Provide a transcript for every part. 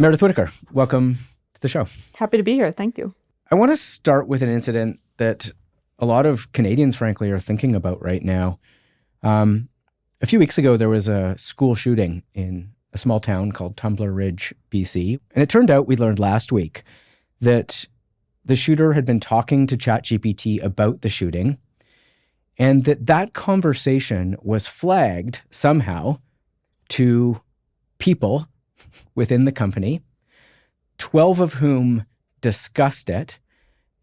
Meredith Whittaker, welcome to the show. Happy to be here. Thank you. I want to start with an incident that a lot of Canadians, frankly, are thinking about right now. A few weeks ago, there was a school shooting in a small town called Tumbler Ridge, BC. And it turned out, we learned last week, that the shooter had been talking to ChatGPT about the shooting, and that conversation was flagged somehow to people within the company, 12 of whom discussed it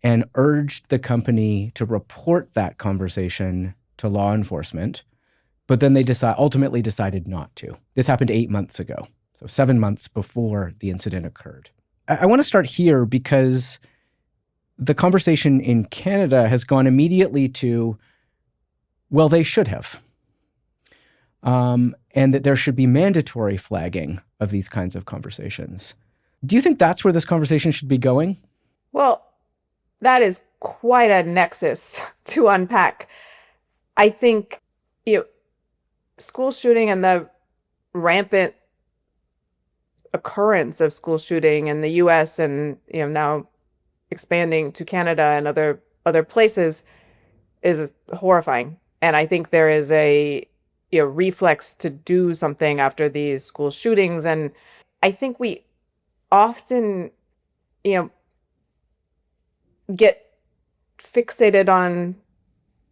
and urged the company to report that conversation to law enforcement. But then they ultimately decided not to. This happened 8 months ago, so 7 months before the incident occurred. I want to start here because the conversation in Canada has gone immediately to, well, they should have. And that there should be mandatory flagging of these kinds of conversations. Do you think that's where this conversation should be going? Well, that is quite a nexus to unpack. I think, school shooting and the rampant occurrence of school shooting in the US and, now expanding to Canada and other places is horrifying. And I think there is a reflex to do something after these school shootings. And I think we often, get fixated on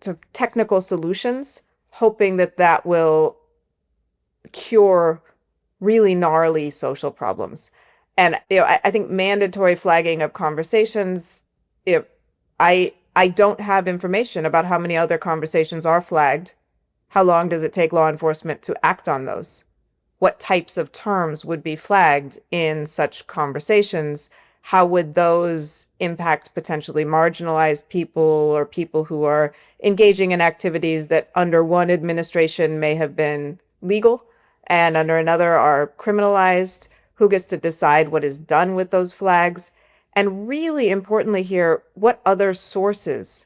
sort of technical solutions, hoping that will cure really gnarly social problems. And, I think mandatory flagging of conversations, I don't have information about how many other conversations are flagged. How long does it take law enforcement to act on those? What types of terms would be flagged in such conversations? How would those impact potentially marginalized people or people who are engaging in activities that under one administration may have been legal and under another are criminalized? Who gets to decide what is done with those flags? And really importantly here, what other sources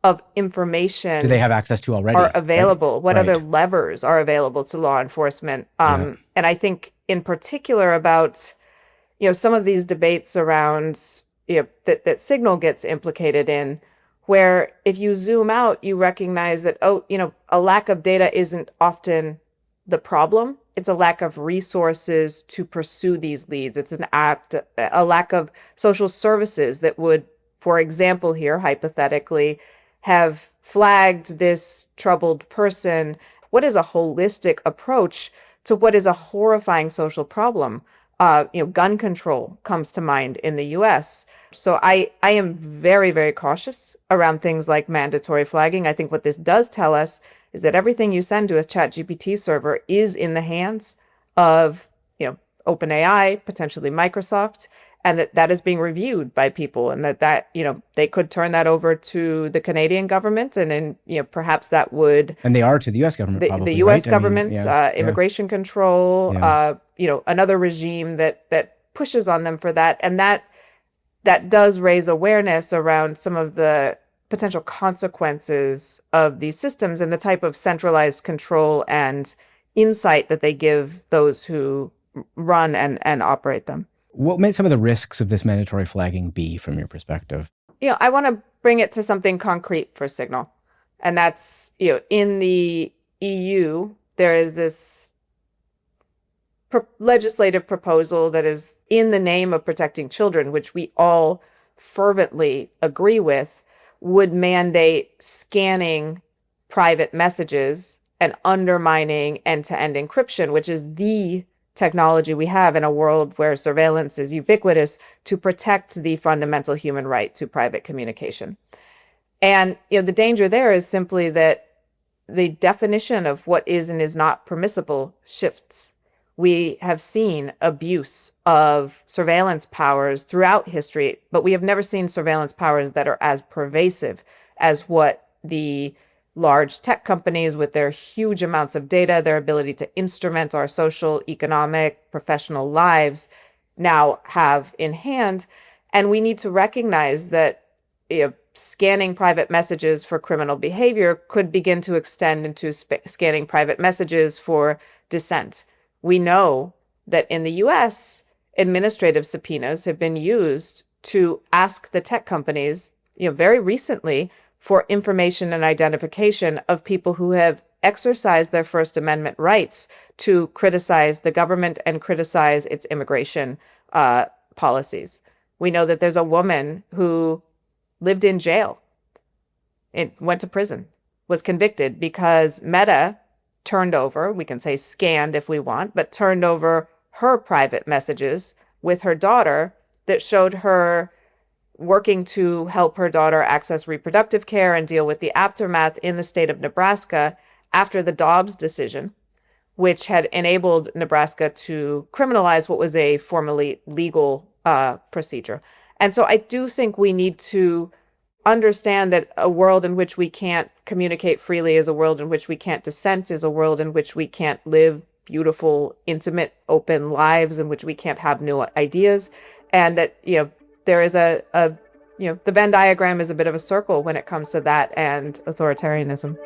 of information do they have access to already? Are available? Right? What Right. other levers are available to law enforcement? And I think in particular about, some of these debates around, that Signal gets implicated in, where if you zoom out, you recognize that, a lack of data isn't often the problem. It's a lack of resources to pursue these leads. It's a lack of social services that would, for example, here, hypothetically, have flagged this troubled person. What is a holistic approach to what is a horrifying social problem? Gun control comes to mind in the US. So I am very, very cautious around things like mandatory flagging. I think what this does tell us is that everything you send to a ChatGPT server is in the hands of, OpenAI, potentially Microsoft, and that is being reviewed by people, and that they could turn that over to the Canadian government, and then perhaps that would, and they are to the U.S. government, probably, the U.S. right? government, immigration control, another regime that pushes on them for that, and that does raise awareness around some of the potential consequences of these systems and the type of centralized control and insight that they give those who run and operate them. What might some of the risks of this mandatory flagging be from your perspective? I want to bring it to something concrete for Signal. And that's, in the EU, there is this legislative proposal that is in the name of protecting children, which we all fervently agree with, would mandate scanning private messages and undermining end-to-end encryption, which is the technology we have in a world where surveillance is ubiquitous to protect the fundamental human right to private communication. And, the danger there is simply that the definition of what is and is not permissible shifts. We have seen abuse of surveillance powers throughout history, but we have never seen surveillance powers that are as pervasive as what the large tech companies with their huge amounts of data, their ability to instrument our social, economic, professional lives now have in hand. And we need to recognize that scanning private messages for criminal behavior could begin to extend into scanning private messages for dissent. We know that in the US, administrative subpoenas have been used to ask the tech companies, very recently, for information and identification of people who have exercised their First Amendment rights to criticize the government and criticize its immigration policies. We know that there's a woman who lived in jail, it went to prison, was convicted because Meta turned over, we can say scanned if we want, but turned over her private messages with her daughter that showed her working to help her daughter access reproductive care and deal with the aftermath in the state of Nebraska after the Dobbs decision, which had enabled Nebraska to criminalize what was a formerly legal procedure. And so I do think we need to understand that a world in which we can't communicate freely is a world in which we can't dissent, is a world in which we can't live beautiful, intimate, open lives, in which we can't have new ideas. And that, there is the Venn diagram is a bit of a circle when it comes to that and authoritarianism.